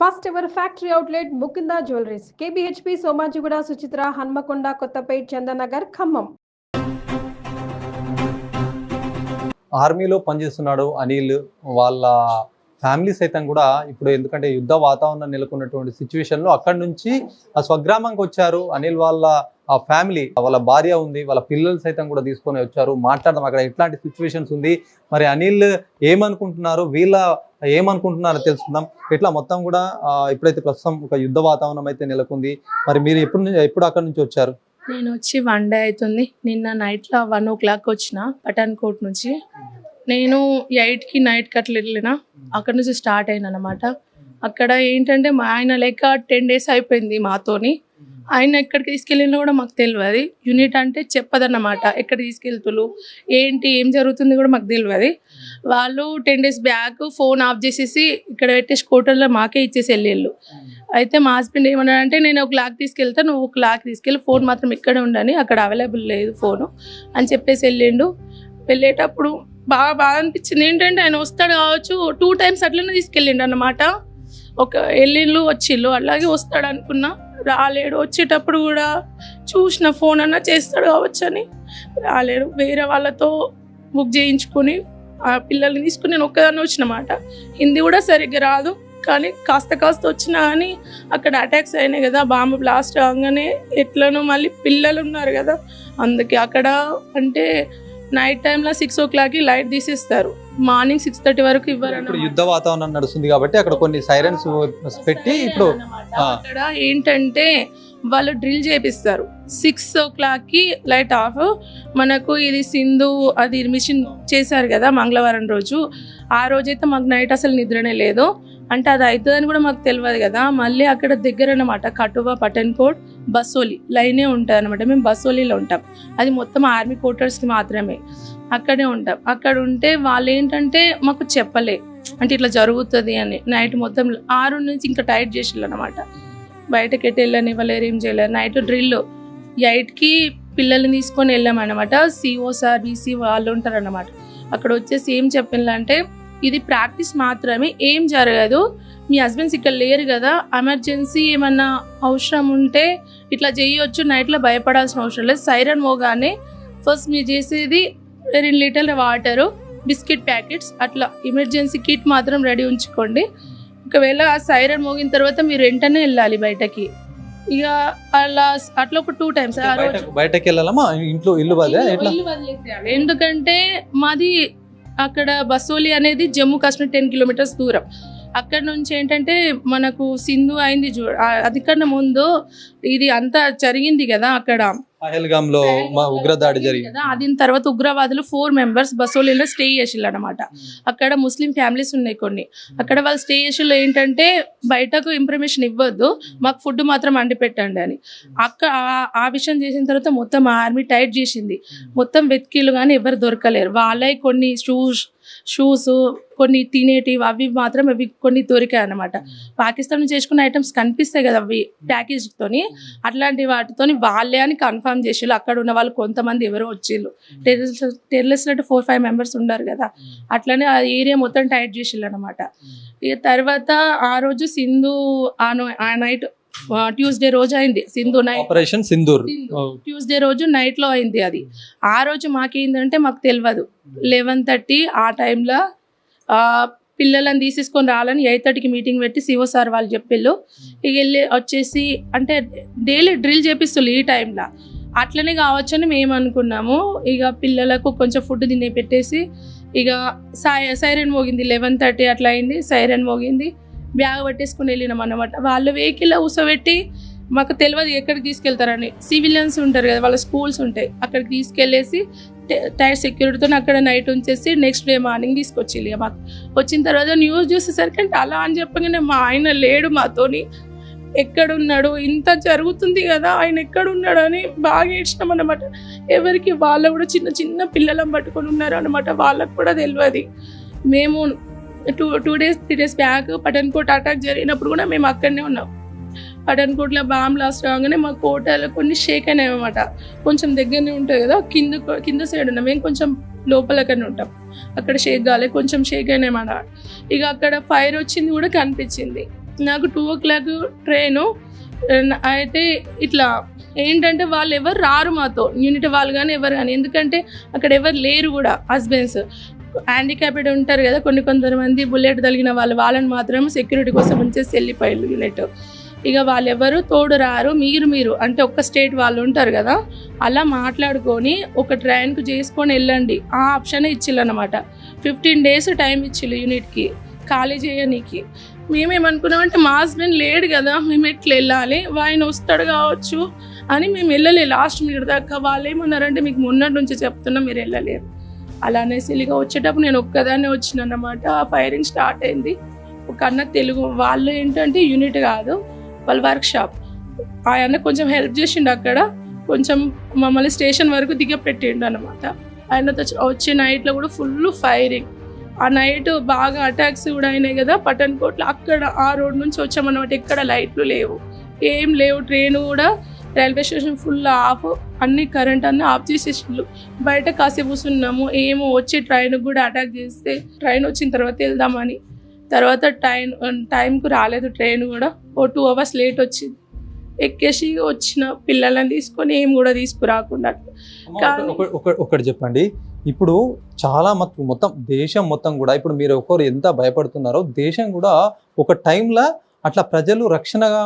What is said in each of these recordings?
First ever factory outlet Mukunda jewelleries KBHP Somajiguda Suchitra Hanamkonda Kothapet Chandanagar Khammam. ఆర్మీలో పనిచేస్తున్నాడు అనిల్. వాళ్ళ ఫ్యామిలీ సైతం కూడా ఇప్పుడు ఎందుకంటే యుద్ధ వాతావరణం నెలకొన్నటువంటి సిచ్యువేషన్లో అక్కడి నుంచి ఆ స్వగ్రామంకి వచ్చారు. అనిల్ వాళ్ళ ఆ ఫ్యామిలీ, వాళ్ళ భార్య ఉంది, వాళ్ళ పిల్లలు సైతం కూడా తీసుకొని వచ్చారు. మాట్లాడదాం అక్కడ ఎట్లాంటి సిచ్యువేషన్స్ ఉంది, మరి అనిల్ ఏమనుకుంటున్నారు, వీళ్ళ ఏమనుకుంటున్నారో తెలుసుకుందాం. ఇట్లా మొత్తం కూడా ఇప్పుడైతే ప్రస్తుతం ఒక యుద్ధ వాతావరణం అయితే నెలకొంది. మరి మీరు ఎప్పుడు అక్కడ నుంచి వచ్చారు? నేను వచ్చి 1 డే అవుతుంది. నిన్న నైట్లో 1 o'clock వచ్చిన పఠాన్కోట్ నుంచి. నేను 8కి నైట్కి అట్లా వెళ్ళిన. అక్కడ నుంచి స్టార్ట్ అయిన అనమాట. అక్కడ ఏంటంటే మా ఆయన లెక్క 10 days అయిపోయింది మాతోని. ఆయన ఎక్కడికి తీసుకెళ్ళినా కూడా మాకు తెలియదు. యూనిట్ అంటే చెప్పదన్నమాట, ఎక్కడ తీసుకెళ్తులు ఏంటి ఏం జరుగుతుంది కూడా మాకు తెలియదు. వాళ్ళు 10 days బ్యాక్ ఫోన్ ఆఫ్ చేసేసి ఇక్కడ పెట్టేసి కోటర్లో మాకే ఇచ్చేసి వెళ్ళేళ్ళు. అయితే మా హస్బెండ్ ఏమన్నాడంటే, నేను ఒక లాక్ తీసుకెళ్తా, నువ్వు ఒక లాక్ తీసుకెళ్ళి, ఫోన్ మాత్రం ఇక్కడే ఉండని, అక్కడ అవైలబుల్ లేదు ఫోను అని చెప్పేసి వెళ్ళిండు. వెళ్ళేటప్పుడు బాగా అనిపించింది. ఏంటంటే ఆయన వస్తాడు కావచ్చు, 2 times అట్లనే తీసుకెళ్ళిండు అన్నమాట. ఒక వెళ్ళిళ్ళు వచ్చిళ్ళు, అలాగే వస్తాడు అనుకున్నా, రాలేడు. వచ్చేటప్పుడు కూడా చూసిన ఫోన్ అన్నా చేస్తాడు కావచ్చు అని, రాలేడు. వేరే వాళ్ళతో బుక్ చేయించుకొని ఆ పిల్లల్ని తీసుకుని నేను ఒక్కదాన్ని వచ్చినమాట. హిందీ కూడా సరిగ్గా రాదు, కానీ కాస్త వచ్చినా కానీ అక్కడ అటాక్స్ అయినాయి కదా, బాంబు బ్లాస్ట్ కాగానే ఎట్లనో. మళ్ళీ పిల్లలు ఉన్నారు కదా, అందుకే అక్కడ అంటే నైట్ టైంలో 6 o'clockకి లైట్ తీసేస్తారు, మార్నింగ్ 6:30 వరకు ఇవ్వరు. యుద్ధ వాతావరణం నడుస్తుంది కాబట్టి అక్కడ కొన్ని సైరన్స్ పెట్టి ఇప్పుడు అక్కడ ఏంటంటే వాళ్ళు డ్రిల్ చేపిస్తారు. 6 o'clockకి లైట్ ఆఫ్. మనకు ఇది సింధు అది మిషన్ చేశారు కదా మంగళవారం రోజు, ఆ రోజైతే మాకు నైట్ అసలు నిద్రనే లేదు. అంటే అది అవుతుందని కూడా మాకు తెలియదు కదా. మళ్ళీ అక్కడ దగ్గర అనమాట కటువా, పఠాన్కోట్, బసోలి లైనే ఉంటుంది అనమాట. మేము బసోలిలో ఉంటాం, అది మొత్తం ఆర్మీ క్వార్టర్స్కి మాత్రమే. అక్కడే ఉంటాం. అక్కడ ఉంటే వాళ్ళు ఏంటంటే మాకు చెప్పలే, అంటే ఇట్లా జరుగుతుంది అని. నైట్ మొత్తం 6 నుంచి ఇంకా టైట్ చేసిళ్ళు అనమాట. బయటకి ఎట్టి వెళ్ళని ఇవ్వలేరు, ఏం చేయలేరు. నైట్ డ్రిల్ 8కి పిల్లల్ని తీసుకొని వెళ్ళామన్నమాట. సిఓ సార్, బీసీ వాళ్ళు ఉంటారు అన్నమాట. అక్కడ వచ్చేసి ఏం చెప్పిందంటే, ఇది ప్రాక్టీస్ మాత్రమే, ఏం జరగదు. మీ హస్బెండ్స్ ఇక్కడ లేరు కదా, ఎమర్జెన్సీ ఏమన్నా అవసరం ఉంటే ఇట్లా చేయొచ్చు, నైట్లో భయపడాల్సిన అవసరం లేదు. సైరన్ మోగానే ఫస్ట్ మీరు చేసేది 2 లీటర్ల వాటరు, బిస్కెట్ ప్యాకెట్స్, అట్లా ఎమర్జెన్సీ కిట్ మాత్రం రెడీ ఉంచుకోండి. ఒకవేళ ఆ సైరన్ మోగిన తర్వాత మీరు వెంటనే వెళ్ళాలి బయటకి. ఇక అట్లా ఒక 2 times బయటకి వెళ్ళాలమ్మా, ఇంట్లో ఇల్లు వదిలేసేయాలి. ఎందుకంటే మాది అక్కడ బసోలి అనేది జమ్మూ కాశ్మీర్ 10 kilometers దూరం. అక్కడ నుంచి ఏంటంటే మనకు సింధు అయింది అది కన్నా ముందు ఇది అంతా జరిగింది కదా, అక్కడ పహల్గామ్లో ఉగ్రదాడి జరిగింది కదా. అది తర్వాత ఉగ్రవాదులు 4 members బసోలిలో స్టే చేసిళ్ళు అనమాట. అక్కడ ముస్లిం ఫ్యామిలీస్ ఉన్నాయి కొన్ని. అక్కడ వాళ్ళు స్టే చేసిళ్ళు ఏంటంటే, బయటకు ఇన్ఫర్మేషన్ ఇవ్వద్దు, మాకు ఫుడ్ మాత్రం వండి పెట్టండి అని. ఆ విషయం చేసిన తర్వాత మొత్తం ఆర్మీ టైట్ చేసింది. మొత్తం వెతికిళ్ళు కానీ ఎవరు దొరకలేరు. వాళ్ళే కొన్ని షూస్ కొన్ని తినేటివి అవి మాత్రం అవి కొన్ని దొరికాయి అనమాట. పాకిస్తాన్ నుంచి చేసుకున్న ఐటమ్స్ కనిపిస్తాయి కదా అవి ప్యాకేజ్తోని, అట్లాంటి వాటితోని వాళ్ళే అని కన్ఫర్మ్ చేసిళ్ళు. అక్కడ ఉన్న వాళ్ళు కొంతమంది ఎవరో వచ్చిళ్ళు, టెర్రరిస్ట్ అంటే 4-5 members ఉన్నారు కదా, అట్లనే ఆ ఏరియా మొత్తం టైట్ చేసిళ్ళు అనమాట. ఇక తర్వాత ఆ రోజు సింధు ఆ నైట్ ట్యూస్డే రోజు అయింది Sindhu night operation Sindoor. Tuesday రోజు నైట్లో అయింది అది. ఆ రోజు మాకేందంటే మాకు తెలియదు. 11:30 ఆ టైంలో పిల్లలను తీసేసుకొని రాలని 8:30కి మీటింగ్ పెట్టి సిఓ సార్ వాళ్ళు చెప్పిళ్ళు. ఇక వెళ్ళి వచ్చేసి అంటే డైలీ డ్రిల్ చేపిస్తుళ్ళు ఈ టైంలో. అట్లనే కావచ్చని మేము అనుకున్నాము. ఇక పిల్లలకు కొంచెం ఫుడ్ తినే పెట్టేసి ఇక సైరన్ మోగింది. 11:30 అట్లా అయింది, సైరన్ మోగింది. బ్యాగ్ పట్టేసుకుని వెళ్ళినాం అన్నమాట. వాళ్ళు వెహికల్లో కూర్చోబెట్టి, మాకు తెలియదు ఎక్కడికి తీసుకెళ్తారని. సివిలియన్స్ ఉంటారు కదా, వాళ్ళ స్కూల్స్ ఉంటాయి, అక్కడికి తీసుకెళ్ళేసి టైర్ సెక్యూరిటీతో అక్కడ నైట్ ఉంచేసి నెక్స్ట్ డే మార్నింగ్ తీసుకొచ్చి మాకు. వచ్చిన తర్వాత న్యూస్ చూసేసరికి అంటే అలా అని చెప్పగానే మా ఆయన లేడు మాతోని. ఎక్కడున్నాడు, ఇంత జరుగుతుంది కదా, ఆయన ఎక్కడున్నాడు అని బాగా ఏడ్చినాం అన్నమాట. ఎవరికి వాళ్ళు కూడా చిన్న చిన్న పిల్లలను పట్టుకొని ఉన్నారు అనమాట, వాళ్ళకు కూడా తెలియదు. మేము 2 days 3 days back Pathankot attack జరిగినప్పుడు కూడా మేము అక్కడనే ఉన్నాం. పఠాన్కోట్లో బాంబ్ బ్లాస్ట్ రాగానే మా కోటలో కొన్ని షేక్ అయినాయి అనమాట. కొంచెం దగ్గరనే ఉంటుంది కదా, కింద సైడ్ ఉన్నాం, మేము కొంచెం లోపలకనే ఉంటాం. అక్కడ షేక్ కాలే, కొంచెం షేక్ అయినాయి అన్నమాట. ఇక అక్కడ ఫైర్ వచ్చింది కూడా కనిపించింది. నాకు 2 o'clock ట్రైను. అయితే ఇట్లా ఏంటంటే వాళ్ళు ఎవరు రారు మాతో, యూనిట్ వాళ్ళు కానీ ఎవరు కానీ, ఎందుకంటే అక్కడ ఎవరు లేరు కూడా. హస్బెండ్స్ హ్యాండిక్యాప్డ్ ఉంటారు కదా కొంతమంది, బుల్లెట్ తగిలిన వాళ్ళని మాత్రం సెక్యూరిటీ కోసం ఉంచేసి వెళ్ళిపోయారు యూనిట్. ఇక వాళ్ళెవరు తోడు రారు. మీరు అంటే ఒక్క స్టేట్ వాళ్ళు ఉంటారు కదా, అలా మాట్లాడుకొని ఒక ట్రైన్కు చేసుకొని వెళ్ళండి ఆ ఆప్షన్ ఇచ్చిల్లన్నమాట. 15 days టైం ఇచ్చిల్లు యూనిట్కి ఖాళీ చేయనీకి. మేమేమనుకున్నామంటే మా హస్బెండ్ లేడు కదా, మేము ఎట్లా వెళ్ళాలి, ఆయన వస్తాడు కావచ్చు అని మేము వెళ్ళలేదు లాస్ట్ మినిట్ దాకా. వాళ్ళు ఏమన్నారంటే మీకు మొన్నటి నుంచి చెప్తున్నా మీరు వెళ్ళలేరు అలా అనేసి. ఇక వచ్చేటప్పుడు నేను ఒక్కదాన్నే వచ్చిన అన్నమాట. ఫైరింగ్ స్టార్ట్ అయింది. ఒక అన్న తెలుగు వాళ్ళు ఏంటంటే యూనిట్ కాదు, వాళ్ళ వర్క్ షాప్. ఆయన కొంచెం హెల్ప్ చేసిండు అక్కడ, కొంచెం మమ్మల్ని స్టేషన్ వరకు దిగపెట్టిండు అనమాట. ఆయనతో వచ్చే నైట్లో కూడా ఫుల్ ఫైరింగ్. ఆ నైట్ బాగా అటాక్స్ కూడా అయినాయి కదా పఠాన్కోట్లో. అక్కడ ఆ రోడ్ నుంచి వచ్చామన్నమాట. ఎక్కడ లైట్లు లేవు, ఏం లేవు. ట్రైన్ కూడా రైల్వే స్టేషన్ ఫుల్ ఆఫ్, అన్ని కరెంట్ అన్నీ ఆఫ్ చేసేసిండ్రు. బయట కాసేపు కూర్చున్నాము. ఏమో వచ్చి ట్రైన్ కూడా అటాక్ చేస్తే ట్రైన్ వచ్చిన తర్వాత వెళ్దామని. తర్వాత టైంకు రాలేదు ట్రైన్ కూడా. 2 hours లేట్ వచ్చింది. ఎక్కేసి వచ్చిన పిల్లలని తీసుకొని ఏం కూడా తీసుకురాకుండా. ఒకటి చెప్పండి, ఇప్పుడు చాలా మొత్తం దేశం మొత్తం కూడా ఇప్పుడు మీరు ఒకరు ఎంత భయపడుతున్నారో, దేశం కూడా ఒక టైంలో అట్లా ప్రజలు రక్షణగా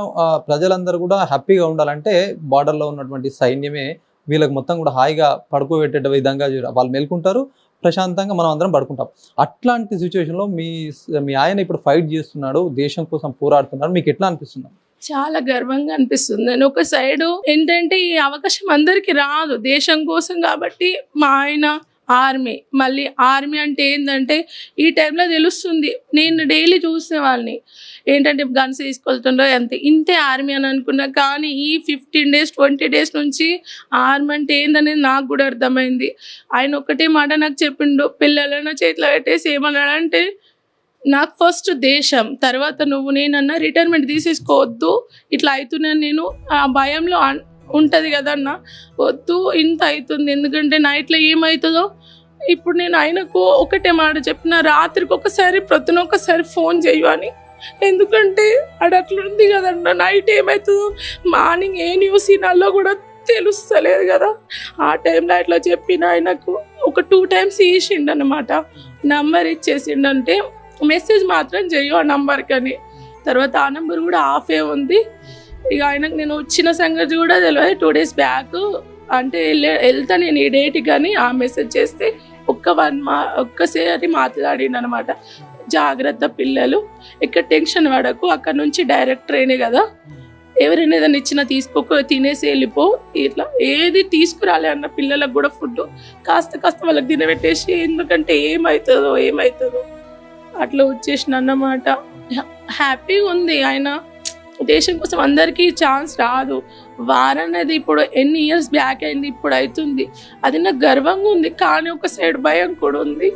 ప్రజలందరూ కూడా హ్యాపీగా ఉండాలంటే బార్డర్లో ఉన్నటువంటి సైన్యమే వీళ్ళకి మొత్తం కూడా హాయిగా పడుకోబెట్టే విధంగా వాళ్ళు మేల్కుంటారు, ప్రశాంతంగా మనం అందరం పడుకుంటాం. అట్లాంటి సిచ్యువేషన్లో మీ ఆయన ఇప్పుడు ఫైట్ చేస్తున్నాడు, దేశం కోసం పోరాడుతున్నాడు, మీకు ఎట్లా అనిపిస్తుంది? చాలా గర్వంగా అనిపిస్తుంది. నేను ఒక సైడ్ ఏంటంటే ఈ అవకాశం అందరికీ రాదు దేశం కోసం కాబట్టి. మా ఆయన మళ్ళీ ఆర్మీ అంటే ఏంటంటే ఈ టైంలో తెలుస్తుంది. నేను డైలీ చూసే వాళ్ళని ఏంటంటే గన్స్ తీసుకెళ్తుండో ఇంతే ఆర్మీ అని అనుకున్నా. కానీ ఈ 15 days 20 days నుంచి ఆర్మీ అంటే ఏందనేది నాకు కూడా అర్థమైంది. ఆయన ఒకటే మాట నాకు చెప్పిండు, పిల్లలను చేతిలో పెట్టేసి ఏమన్నాడంటే, నాకు ఫస్ట్ దేశం, తర్వాత నువ్వు నేనన్నా రిటైర్మెంట్ తీసేసుకోవద్దు, ఇట్లా అవుతున్నాను నేను ఆ భయంలో ఉంటుంది కదన్నా, వద్దు ఇంత అవుతుంది, ఎందుకంటే నైట్లో ఏమవుతుందో. ఇప్పుడు నేను ఆయనకు ఒకటే మాట చెప్పిన, రాత్రికి ఒకసారి ప్రతినొక్కసారి ఫోన్ చేయు అని. ఎందుకంటే అది అట్లుంది కదన్నా, నైట్ ఏమవుతుందో మార్నింగ్ ఏ న్యూస్ వినాలో కూడా తెలుస్తలేదు కదా. ఆ టైంలో ఇట్లా చెప్పిన ఆయనకు ఒక 2 times ఇచ్చిండు అనమాట. నంబర్ ఇచ్చేసిండంటే మెసేజ్ మాత్రం చెయ్యు ఆ నంబర్కి అని. తర్వాత ఆ నెంబర్ కూడా ఆఫే ఉంది. ఇక ఆయనకు నేను వచ్చిన సంగతి కూడా తెలియదు. 2 days బ్యాక్ అంటే వెళ్తా నేను ఈ డేట్ కానీ ఆ మెసేజ్ చేస్తే ఒక్కసారి మాట్లాడిండు అనమాట. జాగ్రత్త పిల్లలు, ఇక్కడ టెన్షన్ పడకు, అక్కడ నుంచి డైరెక్ట్ ట్రైనే కదా, ఎవరైనా ఏదైనా ఇచ్చినా తీసుకోక తినేసి వెళ్ళిపో, ఇట్లా ఏది తీసుకురాలే అన్న పిల్లలకు కూడా ఫుడ్ కాస్త వాళ్ళకి తినబెట్టేసి, ఎందుకంటే ఏమవుతుందో అట్లా వచ్చేసిన అన్నమాట. హ్యాపీగా ఉంది. ఆయన దేశం కోసం అందరికీ ఛాన్స్ రాదు. వార్ అనేది ఇప్పుడు ఎన్ని ఇయర్స్ బ్యాక్ అయింది, ఇప్పుడు అవుతుంది. అది నాకు గర్వంగా ఉంది. కానీ ఒక సైడ్ భయం కూడా ఉంది,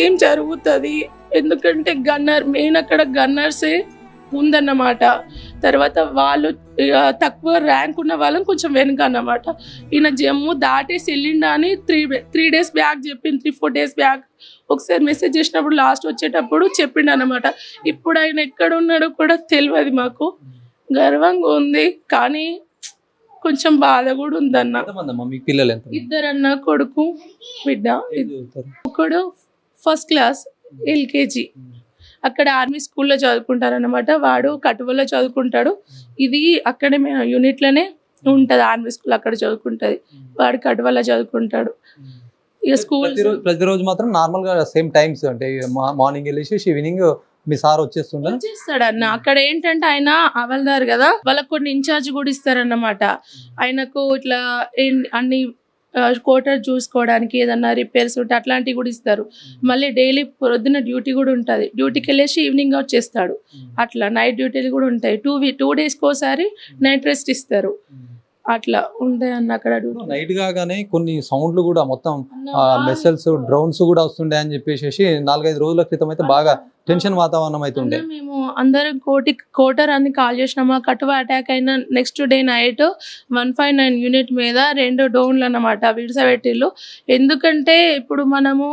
ఏం జరుగుతుంది. ఎందుకంటే మెయిన్ అక్కడ గన్నర్సే ఉందన్నమాట. తర్వాత వాళ్ళు తక్కువ ర్యాంక్ ఉన్న వాళ్ళని కొంచెం వెనుక అన్నమాట. ఈయన జమ్మూ దాటేసి వెళ్ళిండా అని 3 days బ్యాక్ చెప్పింది, 3-4 days బ్యాక్ ఒకసారి మెసేజ్ చేసినప్పుడు లాస్ట్ వచ్చేటప్పుడు చెప్పిండు అనమాట. ఇప్పుడు ఆయన ఎక్కడ ఉన్నాడో కూడా తెలియదు. మాకు గర్వంగా ఉంది, కానీ కొంచెం బాధ కూడా ఉందన్న. 2 అన్న, కొడుకు బిడ్డ. ఒకడు ఫస్ట్ క్లాస్ LKG, అక్కడ ఆర్మీ స్కూల్లో చదువుకుంటారనమాట. వాడు కటువలో చదువుకుంటాడు. ఇది అక్కడే యూనిట్లోనే ఉంటుంది ఆర్మీ స్కూల్, అక్కడ చదువుకుంటుంది. వాడు కటువలో చదువుకుంటాడు. ఇక స్కూల్ ప్రతిరోజు మాత్రం నార్మల్ గా సేమ్ టైమ్స్, అంటే మార్నింగ్ వెళ్ళేసి ఈవినింగ్ మీ సార్ వచ్చేస్తాడు అన్న. అక్కడ ఏంటంటే ఆయన అవల్దారు కదా, వాళ్ళకు కొన్ని ఇన్ఛార్జ్ కూడా ఇస్తారన్నమాట. ఆయనకు ఇట్లా అన్ని క్వార్టర్ చూసుకోవడానికి, ఏదన్నా రిపేర్స్ ఉంటే అట్లాంటివి కూడా ఇస్తారు. మళ్ళీ డైలీ పొద్దున్న డ్యూటీ కూడా ఉంటుంది. డ్యూటీకి వెళ్ళేసి ఈవినింగ్ వచ్చేస్తాడు. అట్లా నైట్ డ్యూటీలు కూడా ఉంటాయి. 2 daysకి ఒకసారి నైట్ రెస్ట్ ఇస్తారు. అట్లా ఉంటాయి అన్న అక్కడ. నైట్ కాగానే కొన్ని సౌండ్లు కూడా మొత్తం మిస్సైల్స్, డ్రోన్స్ కూడా వస్తుండే అని చెప్పేసి 4-5 రోజుల క్రితం అయితే బాగా టెన్షన్ వాతావరణం అయితే ఉండే. అన్న మేము అందరం కోటర్ అని కాల్ చేసినాము. కటువ అటాక్ అయిన నెక్స్ట్ డే నైట్ 159 యూనిట్ మీద 2 డోన్లు అన్నమాట విడిసబెట్టిళ్ళు. ఎందుకంటే ఇప్పుడు మనము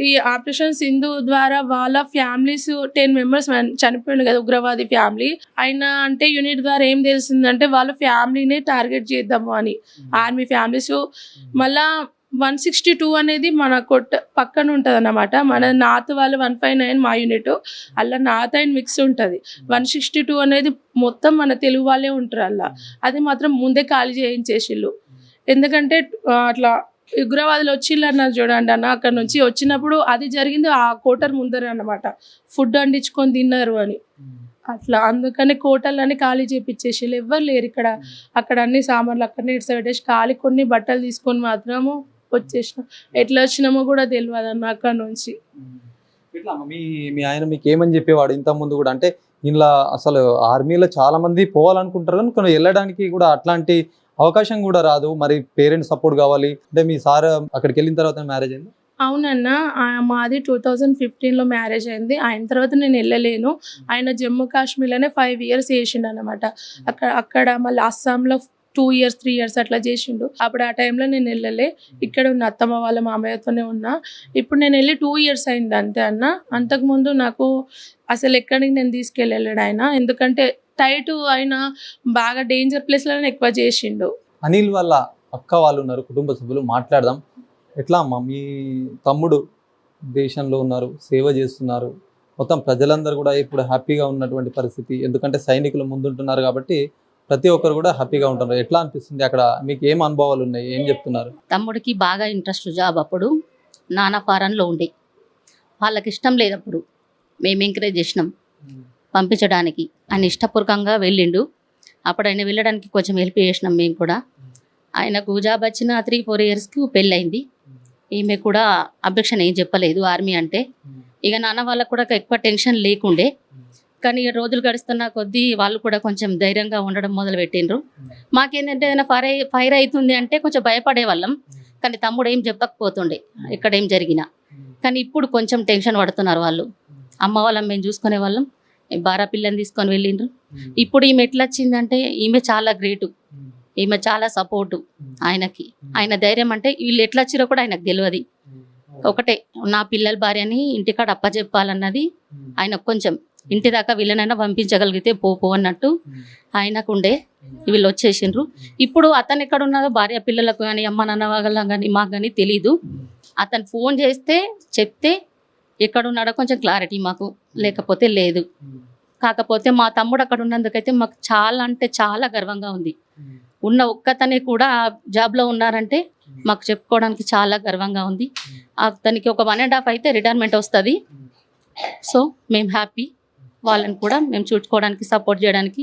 ఈ ఆపరేషన్ సింధు ద్వారా వాళ్ళ ఫ్యామిలీస్ 10 మెంబర్స్ చనిపోయింది కదా, ఉగ్రవాది ఫ్యామిలీ అయినా. అంటే యూనిట్ ద్వారా ఏం తెలిసిందంటే వాళ్ళ ఫ్యామిలీనే టార్గెట్ చేద్దాము అని, ఆర్మీ ఫ్యామిలీస్. మళ్ళా 162 అనేది మన పక్కన ఉంటుంది అన్నమాట. మన నార్త్ వాళ్ళు 159 మా యూనిట్, అలా నార్త్ అండ్ మిక్స్ ఉంటుంది. 162 అనేది మొత్తం మన తెలుగు వాళ్ళే ఉంటారు అలా. అది మాత్రం ముందే ఖాళీ చేయించేసిళ్ళు. ఎందుకంటే అట్లా ఉగ్రవాదులు వచ్చిళ్ళు అన్నారు చూడండి అన్న, అక్కడ నుంచి వచ్చినప్పుడు అది జరిగింది ఆ కోటర్ ముందర అన్నమాట. ఫుడ్ వండించుకొని తిన్నారు అని అట్లా. అందుకని కోటర్లని ఖాళీ చేపించేసి ఎవ్వరు లేరు ఇక్కడ. అక్కడ అన్ని సామాన్లు అక్కడనే ఇడిసబెట్టేసి ఖాళీ కొన్ని బట్టలు తీసుకొని మాత్రము వచ్చేసినాం. ఎట్లా వచ్చినామో కూడా తెలియదు అన్న అక్కడ నుంచి. ఎట్లా మీ ఆయన మీకు ఏమని చెప్పేవాడు ఇంత ముందు కూడా? అంటే ఇలా అసలు ఆర్మీలో చాలా మంది పోవాలనుకుంటారు కానీ కొన్ని వెళ్ళడానికి కూడా అట్లాంటి అవకాశం కూడా రాదు. మరి పేరెంట్స్ సపోర్ట్ కావాలి. అంటే మీ సార్ అక్కడికి వెళ్ళిన తర్వాత మ్యారేజ్ అయింది? అవునన్న, మాది 2015లో మ్యారేజ్ అయింది. ఆయన తర్వాత నేను వెళ్ళలేను. ఆయన జమ్మూ కాశ్మీర్లోనే 5 years చేసిండు అనమాట. అక్కడ మళ్ళీ అస్సాంలో 2 years 3 years అట్లా చేసిండు. అప్పుడు ఆ టైంలో నేను వెళ్ళలే. ఇక్కడ ఉన్న అత్తమ్మ వాళ్ళ మామయ్యతోనే ఉన్నా. ఇప్పుడు నేను వెళ్ళి 2 years అయింది అంతే అన్న. అంతకుముందు నాకు అసలు ఎక్కడికి నేను తీసుకెళ్ళాడు ఆయన. ఎందుకంటే టైట్ ఆయన బాగా డేంజర్ ప్లేస్లోనే ఎక్కువ చేసిండు. అనిల్ వాళ్ళ అక్క వాళ్ళు ఉన్నారు, కుటుంబ సభ్యులు, మాట్లాడదాం. ఎట్లా అమ్మా, మీ తమ్ముడు దేశంలో ఉన్నారు, సేవ చేస్తున్నారు, మొత్తం ప్రజలందరూ కూడా ఇప్పుడు హ్యాపీగా ఉన్నటువంటి పరిస్థితి. ఎందుకంటే సైనికులు ముందుంటున్నారు కాబట్టి ప్రతి ఒక్కరు కూడా హ్యాపీగా ఉంటున్నారు. ఎట్లా అనిపిస్తుంది అక్కడ? మీకు ఏం అనుభవాలు ఉన్నాయి, ఏం చెప్తున్నారు? తమ్ముడికి బాగా ఇంట్రెస్ట్ జాబ్. అప్పుడు నాన్న ఫారెన్లో ఉండే, వాళ్ళకి ఇష్టం లేదు. అప్పుడు మేము ఎంకరేజ్ చేసినాం పంపించడానికి. ఆయన ఇష్టపూర్వకంగా వెళ్ళిండు. అప్పుడు ఆయన వెళ్ళడానికి కొంచెం హెల్ప్ చేసినాం మేము కూడా. ఆయనకు జాబ్ వచ్చిన 3-4 yearsకి పెళ్ళయింది. ఈమె కూడా అబ్జెక్షన్ ఏం చెప్పలేదు ఆర్మీ అంటే. ఇక నాన్న వాళ్ళకు కూడా ఎక్కువ టెన్షన్ లేకుండే. కానీ రోజులు గడుస్తున్న కొద్దీ వాళ్ళు కూడా కొంచెం ధైర్యంగా ఉండడం మొదలు పెట్టిండ్రు. మాకేంటంటే ఏదైనా ఫైర్ అవుతుంది అంటే కొంచెం భయపడే వాళ్ళం. కానీ తమ్ముడు ఏం చెప్పకపోతుండే ఇక్కడ ఏం జరిగినా. కానీ ఇప్పుడు కొంచెం టెన్షన్ పడుతున్నారు వాళ్ళు. అమ్మ వాళ్ళని మేము చూసుకునే వాళ్ళం, బారా పిల్లని తీసుకొని వెళ్ళిండ్రు. ఇప్పుడు ఈమె ఎట్లా వచ్చిందంటే ఈమె చాలా గ్రేటు. ఈమె చాలా సపోర్టు ఆయనకి. ఆయన ధైర్యం అంటే వీళ్ళు ఎట్లా వచ్చిరో కూడా ఆయనకు తెలియదు. ఒకటే నా పిల్లల భార్యని ఇంటికాడ అప్పచెప్పాలన్నది ఆయనకు కొంచెం. ఇంటి దాకా వీళ్ళనైనా పంపించగలిగితే పో అన్నట్టు ఆయనకు ఉండే. వీళ్ళు వచ్చేసిండ్రు. ఇప్పుడు అతను ఎక్కడ ఉన్నారో భార్య పిల్లలకు కానీ అమ్మ నాన్న వాళ్ళకి కానీ మాకు కానీ తెలీదు. అతను ఫోన్ చేస్తే చెప్తే ఎక్కడున్నాడో కొంచెం క్లారిటీ మాకు, లేకపోతే లేదు. కాకపోతే మా తమ్ముడు అక్కడ ఉన్నందుకైతే మాకు చాలా అంటే చాలా గర్వంగా ఉంది. ఉన్న ఒక్కతనే కూడా జాబ్లో ఉన్నారంటే మాకు చెప్పుకోవడానికి చాలా గర్వంగా ఉంది. అతనికి ఒక 1.5 అయితే రిటైర్మెంట్ వస్తుంది. సో మేము హ్యాపీ. వాళ్ళని కూడా మేము చూసుకోవడానికి సపోర్ట్ చేయడానికి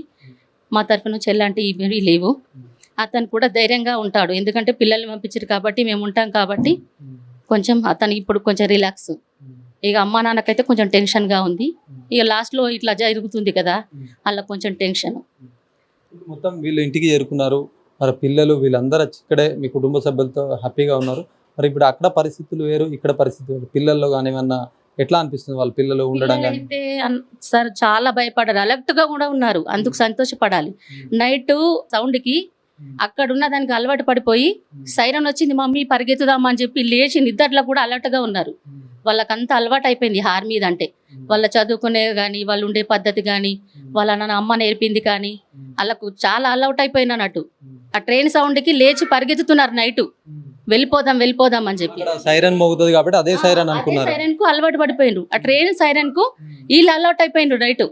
మా తరఫు నుంచి ఎలాంటి ఇవి లేవు. అతను కూడా ధైర్యంగా ఉంటాడు. ఎందుకంటే పిల్లల్ని పంపించారు కాబట్టి మేము ఉంటాం కాబట్టి కొంచెం అతను ఇప్పుడు కొంచెం రిలాక్స్. ఇక అమ్మా నాన్నకైతే కొంచెం టెన్షన్గా ఉంది. ఇక లాస్ట్లో ఇట్లా జరుగుతుంది కదా, అలా కొంచెం టెన్షన్. మొత్తం వీళ్ళు ఇంటికి చేరుకున్నారు. మరి పిల్లలు వీళ్ళందరూ ఇక్కడే మీ కుటుంబ సభ్యులతో హ్యాపీగా ఉన్నారు. మరి ఇప్పుడు అక్కడ పరిస్థితులు వేరు, ఇక్కడ పరిస్థితులు వేరు. పిల్లల్లో కానీ ఏమన్నా ఎట్లా అనిపిస్తుంది వాళ్ళ పిల్లలు ఉండడం కానీ? అయితే సార్ చాలా భయపడారు, అలర్ట్గా కూడా ఉన్నారు. అందుకు సంతోషపడాలి. నైట్ సౌండ్కి అక్కడ ఉన్న దానికి అలవాటు పడిపోయి సైరన్ వచ్చింది మమ్మీ పరిగెత్తుదామా అని చెప్పి లేచి నిద్రలో కూడా అలర్ట్గా ఉన్నారు. వాళ్ళకంతా అలవాటు అయిపోయింది ఆర్మీ అంటే. వాళ్ళ చదువుకునే కానీ వాళ్ళు ఉండే పద్ధతి కానీ వాళ్ళ నాన్న అమ్మ నేర్పింది కానీ వాళ్ళకు చాలా అలవాటు అయిపోయింది అన్నట్టు. ఆ ట్రైన్ సౌండ్కి లేచి పరిగెత్తుతున్నారు నైట్, వెళ్ళిపోదాం అని చెప్పి. సైరన్ మోగుతుంది కాబట్టి అదే సైరన్ అనుకున్నారు. సైరన్ కు అలవాటు పడిపోయిండ్రు. ఆ ట్రైన్ సైరన్ కు వీళ్ళు అలవాటు అయిపోయిండ్రు నైట్.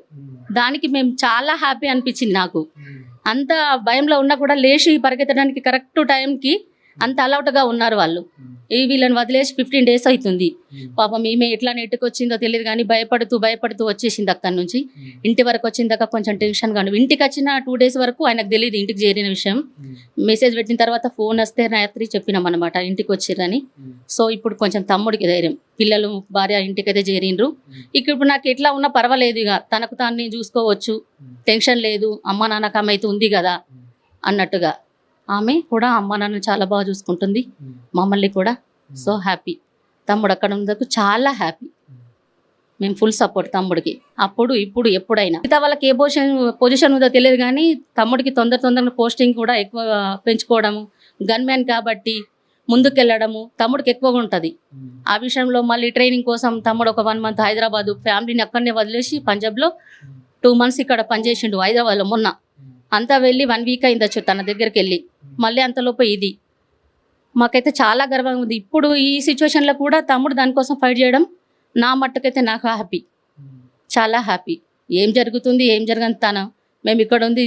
దానికి మేము చాలా హ్యాపీ అనిపించింది నాకు. అంత భయంలో ఉన్నా కూడా లేచి పరిగెత్తడానికి కరెక్ట్ టైంకి అంత అలౌట్గా ఉన్నారు వాళ్ళు. వీళ్ళని వదిలేసి 15 days అవుతుంది. పాపం ఈమె ఎట్లా నెట్టుకొచ్చిందో తెలియదు కానీ భయపడుతూ వచ్చేసింది అక్కడి నుంచి. ఇంటి వరకు వచ్చిందాక కొంచెం టెన్షన్ కానీ ఇంటికి వచ్చిన 2 days వరకు ఆయనకు తెలియదు ఇంటికి చేరిన విషయం. మెసేజ్ పెట్టిన తర్వాత ఫోన్ వస్తే రాత్రి చెప్పినాం అనమాట ఇంటికి వచ్చిర్రని. సో ఇప్పుడు కొంచెం తమ్ముడికి ధైర్యం, పిల్లలు భార్య ఇంటికైతే చేరిండ్రు. ఇప్పుడు నాకు ఎట్లా ఉన్నా పర్వాలేదు, ఇక తనకు తాన్ని చూసుకోవచ్చు, టెన్షన్ లేదు, అమ్మ నాన్నకు ఆమె అయితే ఉంది కదా అన్నట్టుగా. ఆమె కూడా అమ్మ నాన్న చాలా బాగా చూసుకుంటుంది, మమ్మల్ని కూడా. So happy. తమ్ముడు అక్కడ ఉన్నందుకు చాలా హ్యాపీ. మేము ఫుల్ సపోర్ట్ తమ్ముడికి, అప్పుడు ఇప్పుడు ఎప్పుడైనా. మిగతా వాళ్ళకి ఏ పొజిషన్ ఉందో తెలియదు కానీ తమ్ముడికి తొందరగా పోస్టింగ్ కూడా ఎక్కువ పెంచుకోవడము, గన్మ్యాన్ కాబట్టి ముందుకెళ్ళడము తమ్ముడికి ఎక్కువగా ఉంటుంది. ఆ విషయంలో మళ్ళీ ట్రైనింగ్ కోసం తమ్ముడు ఒక 1 month హైదరాబాద్ ఫ్యామిలీని అక్కడనే వదిలేసి పంజాబ్లో 2 months ఇక్కడ పనిచేసిండు హైదరాబాద్లో. మొన్న అంతా వెళ్ళి 1 week అయిందచ్చు తన దగ్గరికి వెళ్ళి, మళ్ళీ అంతలోపు ఇది. మాకైతే చాలా గర్వంగా ఉంది. ఇప్పుడు ఈ సిచ్యువేషన్లో కూడా తమ్ముడు దానికోసం ఫైట్ చేయడం నా మట్టుకైతే నాకు హ్యాపీ, చాలా హ్యాపీ. ఏం జరుగుతుంది ఏం జరగని మేము ఇక్కడ ఉంది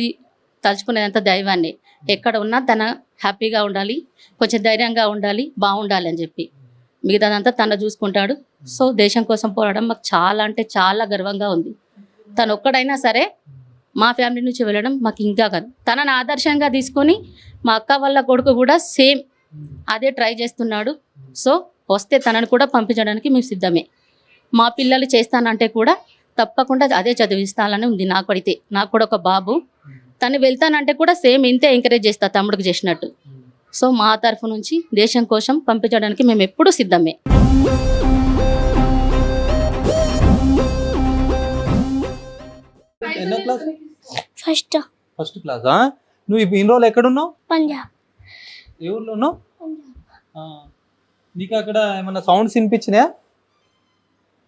తలుచుకునేదంత దైవాన్ని. ఎక్కడ ఉన్నా తన హ్యాపీగా ఉండాలి, కొంచెం ధైర్యంగా ఉండాలి, బాగుండాలి అని చెప్పి మిగతాదంతా తన చూసుకుంటాడు. సో దేశం కోసం పోరాడడం మాకు చాలా అంటే చాలా గర్వంగా ఉంది. తను ఒక్కడైనా సరే మా ఫ్యామిలీ నుంచి వెళ్ళడం మాకు ఇంకా కాదు. తనని ఆదర్శంగా తీసుకొని మా అక్క వాళ్ళ కొడుకు కూడా సేమ్ అదే ట్రై చేస్తున్నాడు. సో వస్తే తనను కూడా పంపించడానికి మేము సిద్ధమే. మా పిల్లలు చేస్తానంటే కూడా తప్పకుండా అదే చదివిస్తానని ఉంది. నాకు కూడా ఒక బాబు, తను వెళ్తానంటే కూడా సేమ్ ఇంతే ఎంకరేజ్ చేస్తా తమ్ముడికి చేసినట్టు. సో మా తరఫు నుంచి దేశం కోసం పంపించడానికి మేము ఎప్పుడూ సిద్ధమే. ఎన్నో క్లాస్? ఫస్ట్ క్లాసా? నువ్వు ఇన్ని రోజులు ఎక్కడున్నావు? పంజాబ్. ఏ ఊర్లో ఉన్నావు? నీకు అక్కడ ఏమన్నా సౌండ్స్ వినిపించినాయా?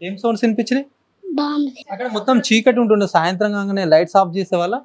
ఏం సౌండ్స్ వినిపించినాయి? బాంబు. అక్కడ మొత్తం చీకటి ఉంటుండే, సాయంత్రం కాగానే లైట్స్ ఆఫ్ చేసే వాళ్ళ.